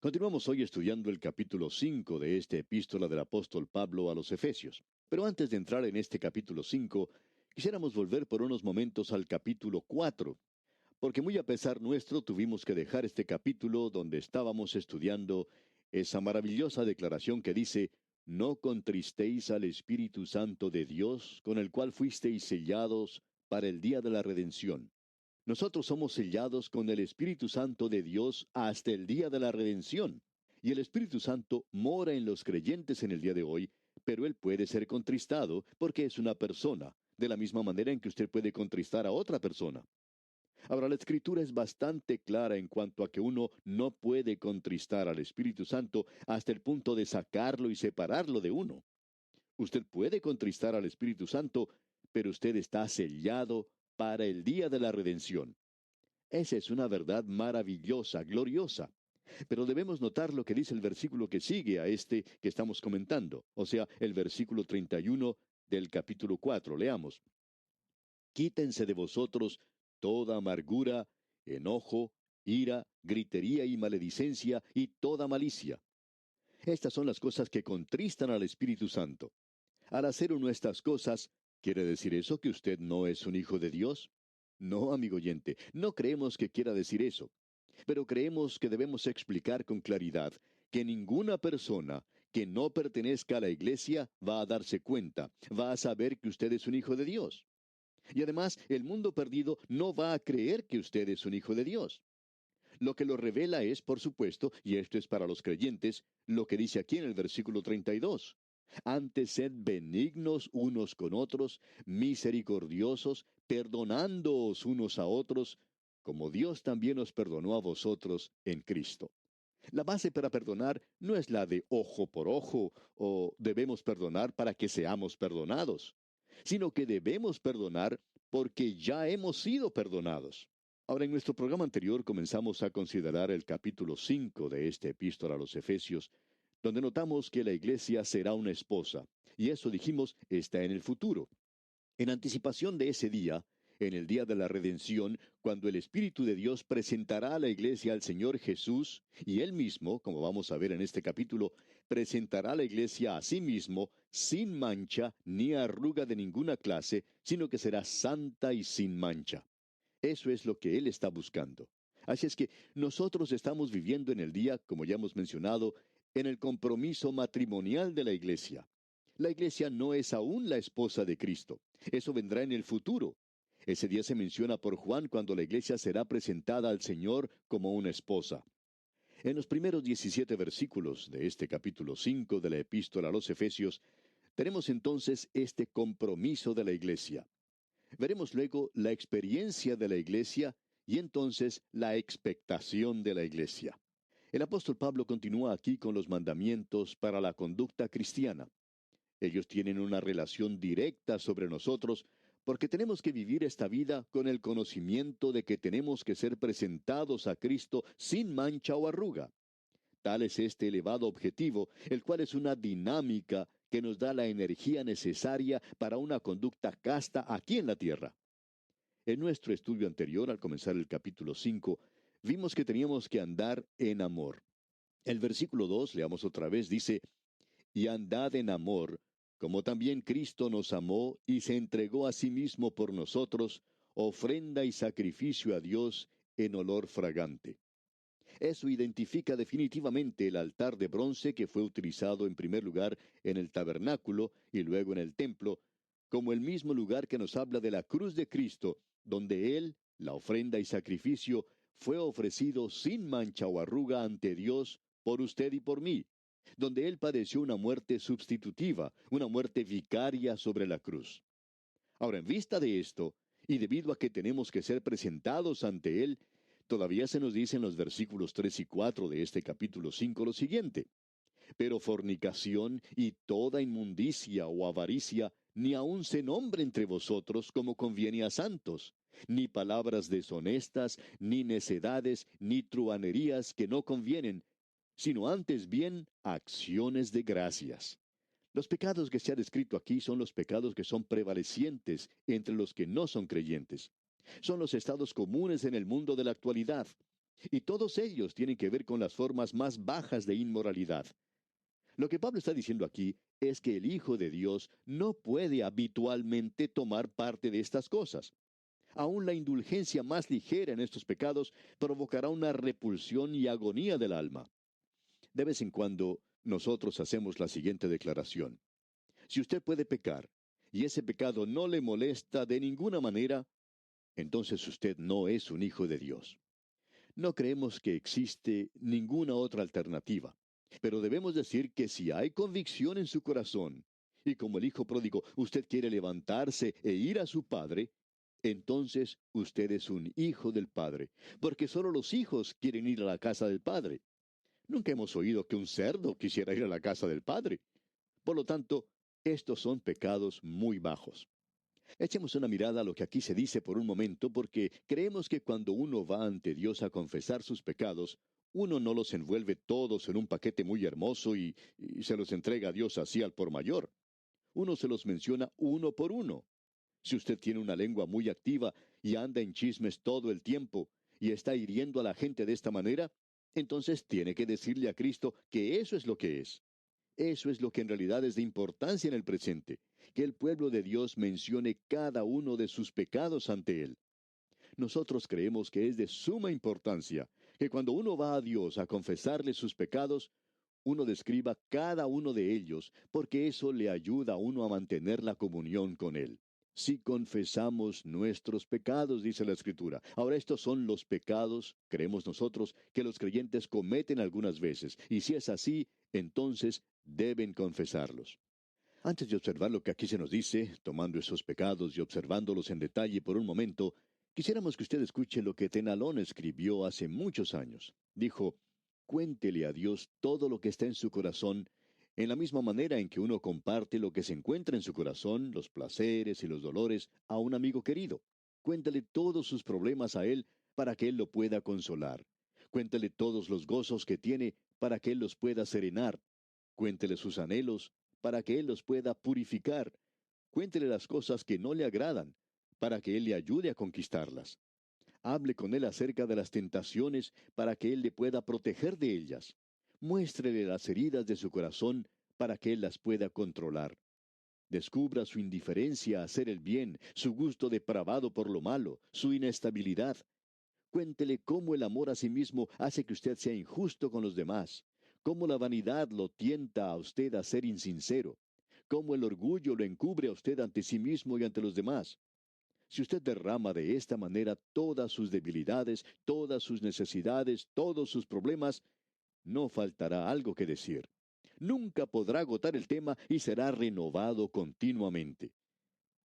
Continuamos hoy estudiando el capítulo 5 de esta epístola del apóstol Pablo a los Efesios. Pero antes de entrar en este capítulo 5, quisiéramos volver por unos momentos al capítulo 4, porque muy a pesar nuestro tuvimos que dejar este capítulo donde estábamos estudiando esa maravillosa declaración que dice: «No contristéis al Espíritu Santo de Dios, con el cual fuisteis sellados para el día de la redención». Nosotros somos sellados con el Espíritu Santo de Dios hasta el día de la redención. Y el Espíritu Santo mora en los creyentes en el día de hoy, pero Él puede ser contristado porque es una persona, de la misma manera en que usted puede contristar a otra persona. Ahora, la Escritura es bastante clara en cuanto a que uno no puede contristar al Espíritu Santo hasta el punto de sacarlo y separarlo de uno. Usted puede contristar al Espíritu Santo, pero usted está sellado para el día de la redención. Esa es una verdad maravillosa, gloriosa. Pero debemos notar lo que dice el versículo que sigue a este que estamos comentando, o sea, el versículo 31 del capítulo 4. Leamos: «Quítense de vosotros toda amargura, enojo, ira, gritería y maledicencia y toda malicia». Estas son las cosas que contristan al Espíritu Santo. Al hacer uno estas cosas, ¿quiere decir eso que usted no es un hijo de Dios? No, amigo oyente, no creemos que quiera decir eso. Pero creemos que debemos explicar con claridad que ninguna persona que no pertenezca a la iglesia va a darse cuenta, va a saber que usted es un hijo de Dios. Y además, el mundo perdido no va a creer que usted es un hijo de Dios. Lo que lo revela es, por supuesto, y esto es para los creyentes, lo que dice aquí en el versículo 32. «Antes sed benignos unos con otros, misericordiosos, perdonándoos unos a otros, como Dios también os perdonó a vosotros en Cristo». La base para perdonar no es la de ojo por ojo o debemos perdonar para que seamos perdonados, sino que debemos perdonar porque ya hemos sido perdonados. Ahora, en nuestro programa anterior comenzamos a considerar el capítulo 5 de esta epístola a los Efesios, donde notamos que la iglesia será una esposa, y eso dijimos está en el futuro. En anticipación de ese día, en el día de la redención, cuando el Espíritu de Dios presentará a la iglesia al Señor Jesús, y Él mismo, como vamos a ver en este capítulo, presentará a la iglesia a sí mismo, sin mancha ni arruga de ninguna clase, sino que será santa y sin mancha. Eso es lo que Él está buscando. Así es que nosotros estamos viviendo en el día, como ya hemos mencionado, en el compromiso matrimonial de la iglesia. La iglesia no es aún la esposa de Cristo. Eso vendrá en el futuro. Ese día se menciona por Juan cuando la iglesia será presentada al Señor como una esposa. En los primeros 17 versículos de este capítulo 5 de la epístola a los Efesios, tenemos entonces este compromiso de la iglesia. Veremos luego la experiencia de la iglesia y entonces la expectación de la iglesia. El apóstol Pablo continúa aquí con los mandamientos para la conducta cristiana. Ellos tienen una relación directa sobre nosotros porque tenemos que vivir esta vida con el conocimiento de que tenemos que ser presentados a Cristo sin mancha o arruga. Tal es este elevado objetivo, el cual es una dinámica que nos da la energía necesaria para una conducta casta aquí en la tierra. En nuestro estudio anterior, al comenzar el capítulo 5, vimos que teníamos que andar en amor. El versículo 2, leamos otra vez, dice: «Y andad en amor, como también Cristo nos amó y se entregó a sí mismo por nosotros, ofrenda y sacrificio a Dios en olor fragante». Eso identifica definitivamente el altar de bronce que fue utilizado en primer lugar en el tabernáculo y luego en el templo, como el mismo lugar que nos habla de la cruz de Cristo, donde Él, la ofrenda y sacrificio, fue ofrecido sin mancha o arruga ante Dios por usted y por mí, donde Él padeció una muerte sustitutiva, una muerte vicaria sobre la cruz. Ahora, en vista de esto, y debido a que tenemos que ser presentados ante Él, todavía se nos dice en los versículos 3 y 4 de este capítulo 5 lo siguiente: «Pero fornicación y toda inmundicia o avaricia ni aun se nombre entre vosotros como conviene a santos, ni palabras deshonestas, ni necedades, ni truhanerías que no convienen, sino antes bien acciones de gracias». Los pecados que se han descrito aquí son los pecados que son prevalecientes entre los que no son creyentes. Son los estados comunes en el mundo de la actualidad. Y todos ellos tienen que ver con las formas más bajas de inmoralidad. Lo que Pablo está diciendo aquí es que el Hijo de Dios no puede habitualmente tomar parte de estas cosas. Aún la indulgencia más ligera en estos pecados provocará una repulsión y agonía del alma. De vez en cuando nosotros hacemos la siguiente declaración. Si usted puede pecar y ese pecado no le molesta de ninguna manera, entonces usted no es un hijo de Dios. No creemos que existe ninguna otra alternativa, pero debemos decir que si hay convicción en su corazón, y como el hijo pródigo usted quiere levantarse e ir a su padre, entonces usted es un hijo del Padre, porque solo los hijos quieren ir a la casa del Padre. Nunca hemos oído que un cerdo quisiera ir a la casa del Padre. Por lo tanto, estos son pecados muy bajos. Echemos una mirada a lo que aquí se dice por un momento, porque creemos que cuando uno va ante Dios a confesar sus pecados, uno no los envuelve todos en un paquete muy hermoso y se los entrega a Dios así al por mayor. Uno se los menciona uno por uno. Si usted tiene una lengua muy activa y anda en chismes todo el tiempo y está hiriendo a la gente de esta manera, entonces tiene que decirle a Cristo que eso es lo que es. Eso es lo que en realidad es de importancia en el presente, que el pueblo de Dios mencione cada uno de sus pecados ante Él. Nosotros creemos que es de suma importancia que cuando uno va a Dios a confesarle sus pecados, uno describa cada uno de ellos, porque eso le ayuda a uno a mantener la comunión con Él. Si confesamos nuestros pecados, dice la Escritura. Ahora estos son los pecados, creemos nosotros, que los creyentes cometen algunas veces, y si es así, entonces deben confesarlos. Antes de observar lo que aquí se nos dice, tomando esos pecados y observándolos en detalle por un momento, quisiéramos que usted escuche lo que Tenalón escribió hace muchos años. Dijo, cuéntele a Dios todo lo que está en su corazón, en la misma manera en que uno comparte lo que se encuentra en su corazón, los placeres y los dolores, a un amigo querido. Cuéntele todos sus problemas a él para que él lo pueda consolar. Cuéntele todos los gozos que tiene para que él los pueda serenar. Cuéntele sus anhelos para que él los pueda purificar. Cuéntele las cosas que no le agradan para que él le ayude a conquistarlas. Hable con él acerca de las tentaciones para que él le pueda proteger de ellas. Muéstrele las heridas de su corazón para que él las pueda controlar. Descubra su indiferencia a hacer el bien, su gusto depravado por lo malo, su inestabilidad. Cuéntele cómo el amor a sí mismo hace que usted sea injusto con los demás, cómo la vanidad lo tienta a usted a ser insincero, cómo el orgullo lo encubre a usted ante sí mismo y ante los demás. Si usted derrama de esta manera todas sus debilidades, todas sus necesidades, todos sus problemas, no faltará algo que decir. Nunca podrá agotar el tema y será renovado continuamente.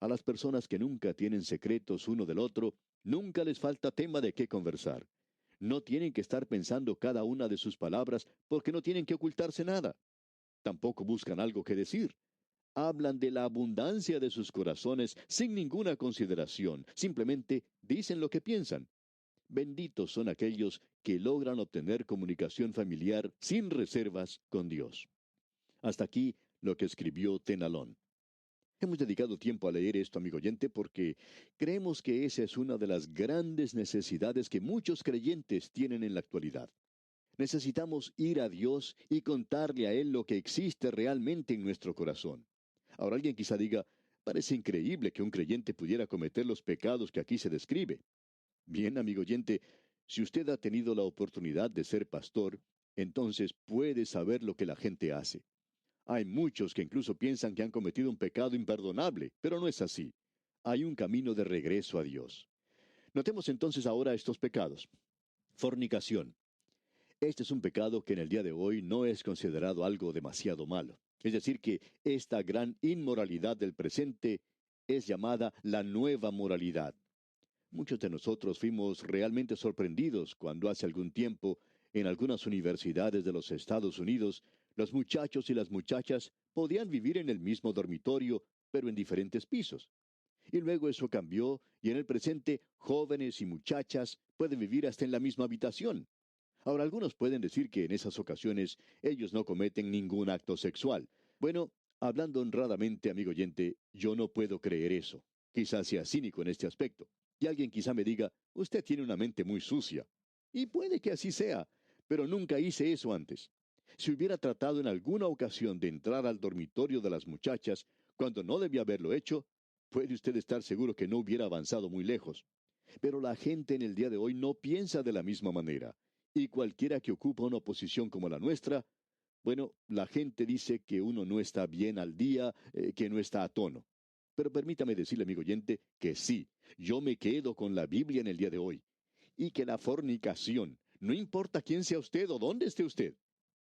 A las personas que nunca tienen secretos uno del otro, nunca les falta tema de qué conversar. No tienen que estar pensando cada una de sus palabras porque no tienen que ocultarse nada. Tampoco buscan algo que decir. Hablan de la abundancia de sus corazones sin ninguna consideración. Simplemente dicen lo que piensan. Benditos son aquellos que logran obtener comunicación familiar sin reservas con Dios. Hasta aquí lo que escribió Tenalón. Hemos dedicado tiempo a leer esto, amigo oyente, porque creemos que esa es una de las grandes necesidades que muchos creyentes tienen en la actualidad. Necesitamos ir a Dios y contarle a Él lo que existe realmente en nuestro corazón. Ahora alguien quizá diga, parece increíble que un creyente pudiera cometer los pecados que aquí se describe. Bien, amigo oyente, si usted ha tenido la oportunidad de ser pastor, entonces puede saber lo que la gente hace. Hay muchos que incluso piensan que han cometido un pecado imperdonable, pero no es así. Hay un camino de regreso a Dios. Notemos entonces ahora estos pecados. Fornicación. Este es un pecado que en el día de hoy no es considerado algo demasiado malo. Es decir, que esta gran inmoralidad del presente es llamada la nueva moralidad. Muchos de nosotros fuimos realmente sorprendidos cuando hace algún tiempo, en algunas universidades de los Estados Unidos, los muchachos y las muchachas podían vivir en el mismo dormitorio, pero en diferentes pisos. Y luego eso cambió, y en el presente, jóvenes y muchachas pueden vivir hasta en la misma habitación. Ahora, algunos pueden decir que en esas ocasiones ellos no cometen ningún acto sexual. Bueno, hablando honradamente, amigo oyente, yo no puedo creer eso. Quizás sea cínico en este aspecto. Y alguien quizá me diga, usted tiene una mente muy sucia. Y puede que así sea, pero nunca hice eso antes. Si hubiera tratado en alguna ocasión de entrar al dormitorio de las muchachas cuando no debía haberlo hecho, puede usted estar seguro que no hubiera avanzado muy lejos. Pero la gente en el día de hoy no piensa de la misma manera, y cualquiera que ocupa una posición como la nuestra, bueno, la gente dice que uno no está bien al día, que no está a tono. Pero permítame decirle, amigo oyente, que sí, yo me quedo con la Biblia en el día de hoy. Y que la fornicación, no importa quién sea usted o dónde esté usted,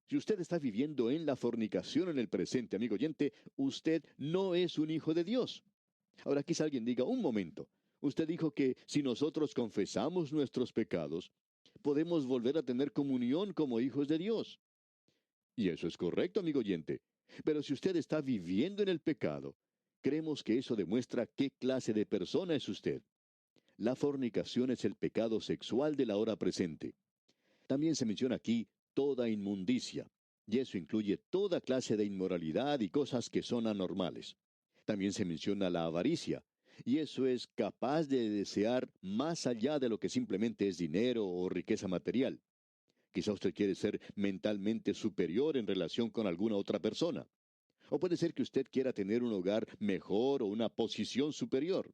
si usted está viviendo en la fornicación en el presente, amigo oyente, usted no es un hijo de Dios. Ahora quizá alguien diga, un momento, usted dijo que si nosotros confesamos nuestros pecados, podemos volver a tener comunión como hijos de Dios. Y eso es correcto, amigo oyente. Pero si usted está viviendo en el pecado, creemos que eso demuestra qué clase de persona es usted. La fornicación es el pecado sexual de la hora presente. También se menciona aquí toda inmundicia, y eso incluye toda clase de inmoralidad y cosas que son anormales. También se menciona la avaricia, y eso es capaz de desear más allá de lo que simplemente es dinero o riqueza material. Quizá usted quiere ser mentalmente superior en relación con alguna otra persona. O puede ser que usted quiera tener un hogar mejor o una posición superior.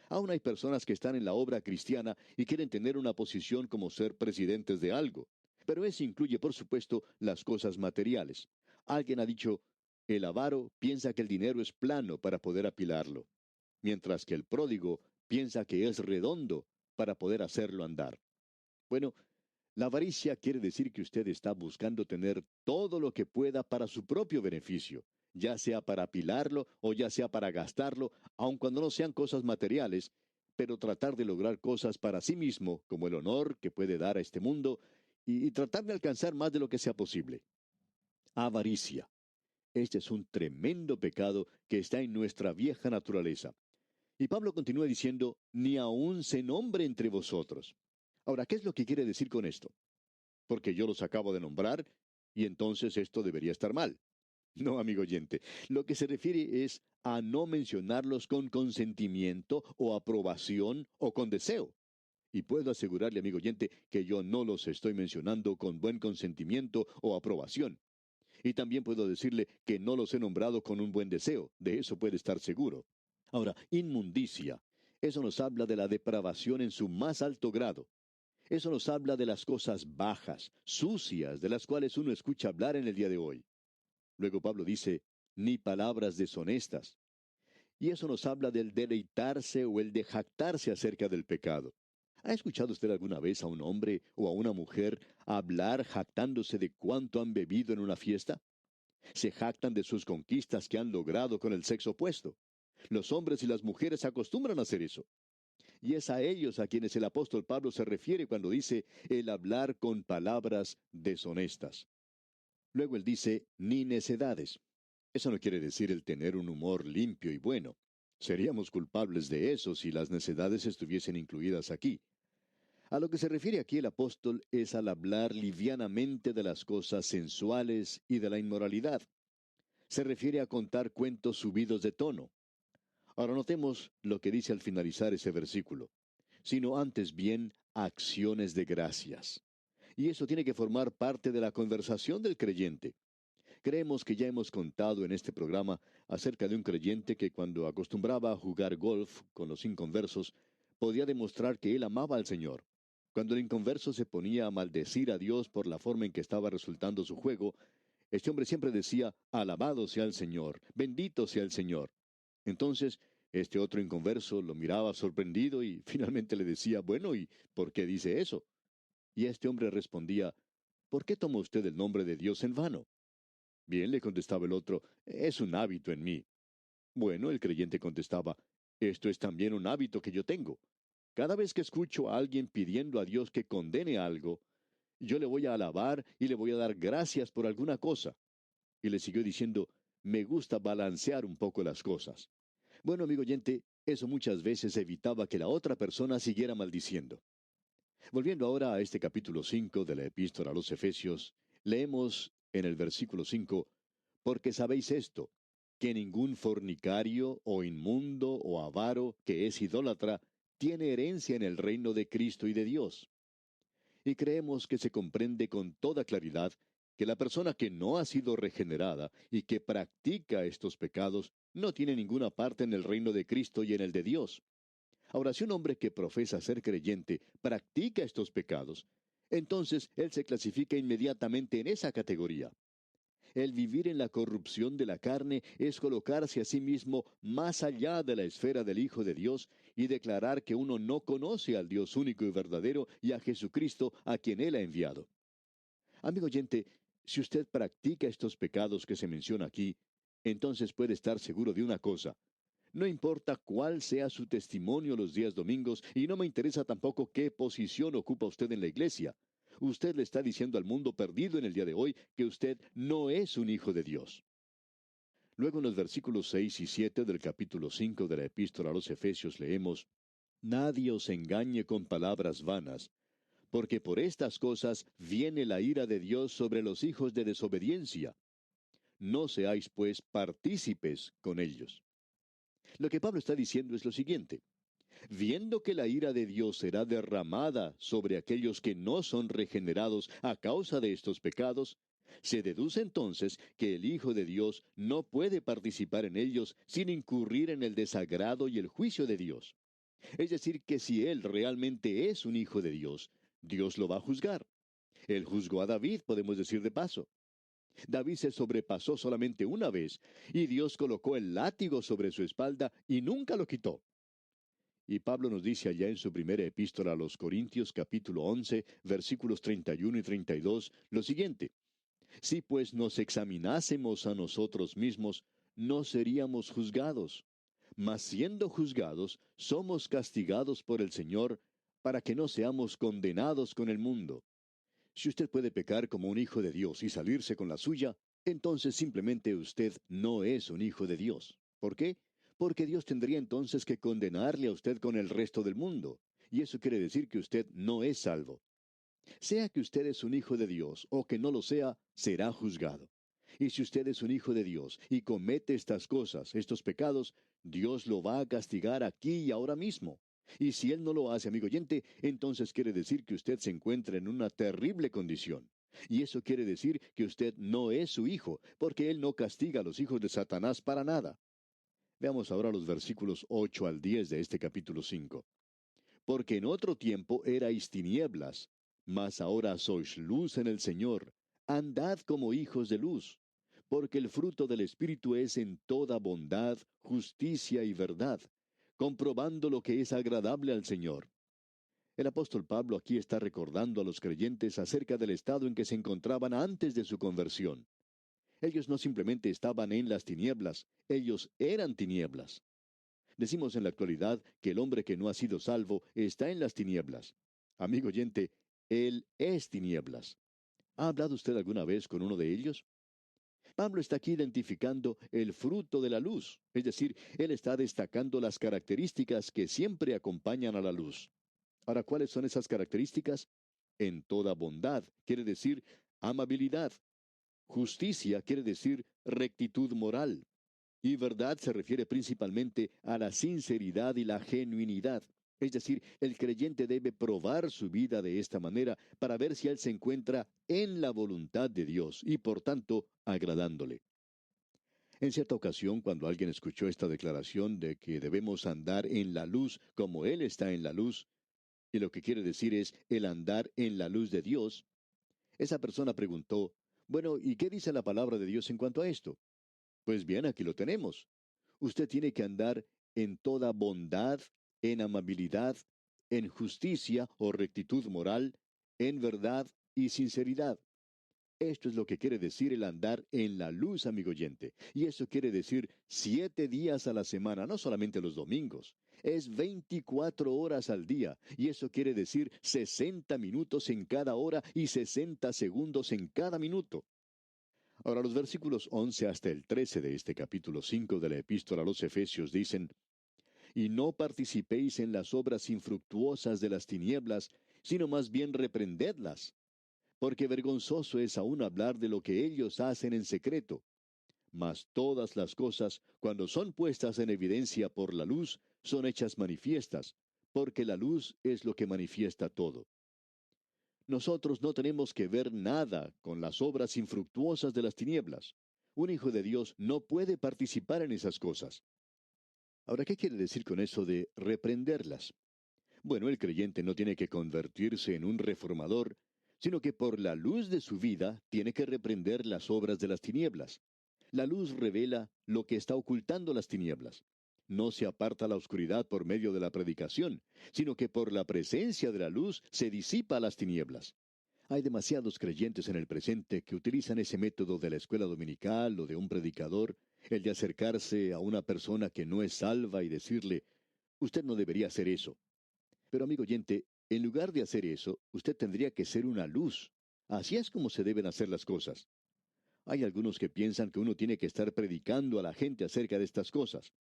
Aún hay personas que están en la obra cristiana y quieren tener una posición como ser presidentes de algo. Pero eso incluye, por supuesto, las cosas materiales. Alguien ha dicho, el avaro piensa que el dinero es plano para poder apilarlo, mientras que el pródigo piensa que es redondo para poder hacerlo andar. Bueno, la avaricia quiere decir que usted está buscando tener todo lo que pueda para su propio beneficio, ya sea para apilarlo o ya sea para gastarlo, aun cuando no sean cosas materiales, pero tratar de lograr cosas para sí mismo, como el honor que puede dar a este mundo, y tratar de alcanzar más de lo que sea posible. Avaricia. Este es un tremendo pecado que está en nuestra vieja naturaleza. Y Pablo continúa diciendo, ni aun se nombre entre vosotros. Ahora, ¿qué es lo que quiere decir con esto? Porque yo los acabo de nombrar y entonces esto debería estar mal. No, amigo oyente, lo que se refiere es a no mencionarlos con consentimiento o aprobación o con deseo. Y puedo asegurarle, amigo oyente, que yo no los estoy mencionando con buen consentimiento o aprobación. Y también puedo decirle que no los he nombrado con un buen deseo, de eso puede estar seguro. Ahora, inmundicia. Eso nos habla de la depravación en su más alto grado. Eso nos habla de las cosas bajas, sucias, de las cuales uno escucha hablar en el día de hoy. Luego Pablo dice, ni palabras deshonestas. Y eso nos habla del deleitarse o el de jactarse acerca del pecado. ¿Ha escuchado usted alguna vez a un hombre o a una mujer hablar jactándose de cuánto han bebido en una fiesta? Se jactan de sus conquistas que han logrado con el sexo opuesto. Los hombres y las mujeres acostumbran a hacer eso. Y es a ellos a quienes el apóstol Pablo se refiere cuando dice el hablar con palabras deshonestas. Luego él dice, ni necedades. Eso no quiere decir el tener un humor limpio y bueno. Seríamos culpables de eso si las necedades estuviesen incluidas aquí. A lo que se refiere aquí el apóstol es al hablar livianamente de las cosas sensuales y de la inmoralidad. Se refiere a contar cuentos subidos de tono. Ahora notemos lo que dice al finalizar ese versículo, sino antes bien acciones de gracias. Y eso tiene que formar parte de la conversación del creyente. Creemos que ya hemos contado en este programa acerca de un creyente que cuando acostumbraba a jugar golf con los inconversos, podía demostrar que él amaba al Señor. Cuando el inconverso se ponía a maldecir a Dios por la forma en que estaba resultando su juego, este hombre siempre decía, alabado sea el Señor, bendito sea el Señor. Entonces, este otro inconverso lo miraba sorprendido y finalmente le decía, bueno, ¿y por qué dice eso? Y este hombre respondía, ¿por qué toma usted el nombre de Dios en vano? Bien, le contestaba el otro, es un hábito en mí. Bueno, el creyente contestaba, esto es también un hábito que yo tengo. Cada vez que escucho a alguien pidiendo a Dios que condene algo, yo le voy a alabar y le voy a dar gracias por alguna cosa. Y le siguió diciendo, me gusta balancear un poco las cosas. Bueno, amigo oyente, eso muchas veces evitaba que la otra persona siguiera maldiciendo. Volviendo ahora a este capítulo 5 de la epístola a los Efesios, leemos en el versículo 5, porque sabéis esto, que ningún fornicario o inmundo o avaro que es idólatra tiene herencia en el reino de Cristo y de Dios. Y creemos que se comprende con toda claridad que la persona que no ha sido regenerada y que practica estos pecados no tiene ninguna parte en el reino de Cristo y en el de Dios. Ahora, si un hombre que profesa ser creyente practica estos pecados, entonces él se clasifica inmediatamente en esa categoría. El vivir en la corrupción de la carne es colocarse a sí mismo más allá de la esfera del Hijo de Dios y declarar que uno no conoce al Dios único y verdadero y a Jesucristo a quien Él ha enviado. Amigo oyente, si usted practica estos pecados que se menciona aquí, entonces puede estar seguro de una cosa. No importa cuál sea su testimonio los días domingos, y no me interesa tampoco qué posición ocupa usted en la iglesia. Usted le está diciendo al mundo perdido en el día de hoy que usted no es un hijo de Dios. Luego en los versículos 6 y 7 del capítulo 5 de la epístola a los Efesios leemos: Nadie os engañe con palabras vanas, porque por estas cosas viene la ira de Dios sobre los hijos de desobediencia. No seáis, pues, partícipes con ellos. Lo que Pablo está diciendo es lo siguiente: viendo que la ira de Dios será derramada sobre aquellos que no son regenerados a causa de estos pecados, se deduce entonces que el Hijo de Dios no puede participar en ellos sin incurrir en el desagrado y el juicio de Dios. Es decir, que si él realmente es un hijo de Dios, Dios lo va a juzgar. Él juzgó a David, podemos decir de paso. David se sobrepasó solamente una vez, y Dios colocó el látigo sobre su espalda y nunca lo quitó. Y Pablo nos dice allá en su primera epístola a los Corintios capítulo 11, versículos 31 y 32, lo siguiente: Si pues nos examinásemos a nosotros mismos, no seríamos juzgados. Mas siendo juzgados, somos castigados por el Señor, para que no seamos condenados con el mundo. Si usted puede pecar como un hijo de Dios y salirse con la suya, entonces simplemente usted no es un hijo de Dios. ¿Por qué? Porque Dios tendría entonces que condenarle a usted con el resto del mundo. Y eso quiere decir que usted no es salvo. Sea que usted es un hijo de Dios o que no lo sea, será juzgado. Y si usted es un hijo de Dios y comete estas cosas, estos pecados, Dios lo va a castigar aquí y ahora mismo. Y si Él no lo hace, amigo oyente, entonces quiere decir que usted se encuentra en una terrible condición. Y eso quiere decir que usted no es su hijo, porque Él no castiga a los hijos de Satanás para nada. Veamos ahora los versículos 8 al 10 de este capítulo 5. Porque en otro tiempo erais tinieblas, mas ahora sois luz en el Señor. Andad como hijos de luz, porque el fruto del Espíritu es en toda bondad, justicia y verdad, comprobando lo que es agradable al Señor. El apóstol Pablo aquí está recordando a los creyentes acerca del estado en que se encontraban antes de su conversión. Ellos no simplemente estaban en las tinieblas, ellos eran tinieblas. Decimos en la actualidad que el hombre que no ha sido salvo está en las tinieblas. Amigo oyente, él es tinieblas. ¿Ha hablado usted alguna vez con uno de ellos? Pablo está aquí identificando el fruto de la luz, es decir, él está destacando las características que siempre acompañan a la luz. Ahora, ¿cuáles son esas características? En toda bondad, quiere decir amabilidad. Justicia quiere decir rectitud moral. Y verdad se refiere principalmente a la sinceridad y la genuinidad. Es decir, el creyente debe probar su vida de esta manera para ver si él se encuentra en la voluntad de Dios y por tanto agradándole. En cierta ocasión, cuando alguien escuchó esta declaración de que debemos andar en la luz como Él está en la luz, y lo que quiere decir es el andar en la luz de Dios, esa persona preguntó: bueno, ¿y qué dice la palabra de Dios en cuanto a esto? Pues bien, aquí lo tenemos. Usted tiene que andar en toda bondad, en amabilidad, en justicia o rectitud moral, en verdad y sinceridad. Esto es lo que quiere decir el andar en la luz, amigo oyente. Y eso quiere decir 7 días a la semana, no solamente los domingos. Es 24 horas al día. Y eso quiere decir 60 minutos en cada hora y 60 segundos en cada minuto. Ahora, los versículos 11 hasta el 13 de este capítulo 5 de la epístola a los Efesios dicen: Y no participéis en las obras infructuosas de las tinieblas, sino más bien reprendedlas, porque vergonzoso es aún hablar de lo que ellos hacen en secreto. Mas todas las cosas, cuando son puestas en evidencia por la luz, son hechas manifiestas, porque la luz es lo que manifiesta todo. Nosotros no tenemos que ver nada con las obras infructuosas de las tinieblas. Un hijo de Dios no puede participar en esas cosas. Ahora, ¿qué quiere decir con eso de reprenderlas? Bueno, el creyente no tiene que convertirse en un reformador, sino que por la luz de su vida tiene que reprender las obras de las tinieblas. La luz revela lo que está ocultando las tinieblas. No se aparta la oscuridad por medio de la predicación, sino que por la presencia de la luz se disipa las tinieblas. Hay demasiados creyentes en el presente que utilizan ese método de la escuela dominical o de un predicador, el de acercarse a una persona que no es salva y decirle, usted no debería hacer eso. Pero amigo oyente, en lugar de hacer eso, usted tendría que ser una luz. Así es como se deben hacer las cosas. Hay algunos que piensan que uno tiene que estar predicando a la gente acerca de estas cosas.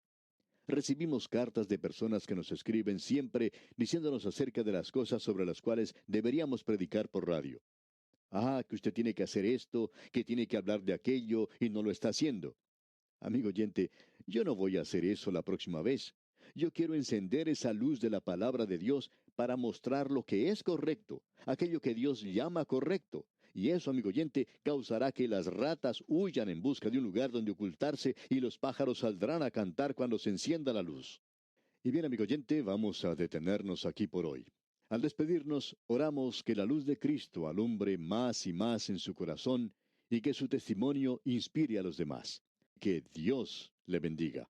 Recibimos cartas de personas que nos escriben siempre diciéndonos acerca de las cosas sobre las cuales deberíamos predicar por radio. Ah, que usted tiene que hacer esto, que tiene que hablar de aquello y no lo está haciendo. Amigo oyente, yo no voy a hacer eso la próxima vez. Yo quiero encender esa luz de la palabra de Dios para mostrar lo que es correcto, aquello que Dios llama correcto. Y eso, amigo oyente, causará que las ratas huyan en busca de un lugar donde ocultarse y los pájaros saldrán a cantar cuando se encienda la luz. Y bien, amigo oyente, vamos a detenernos aquí por hoy. Al despedirnos, oramos que la luz de Cristo alumbre más y más en su corazón y que su testimonio inspire a los demás. Que Dios le bendiga.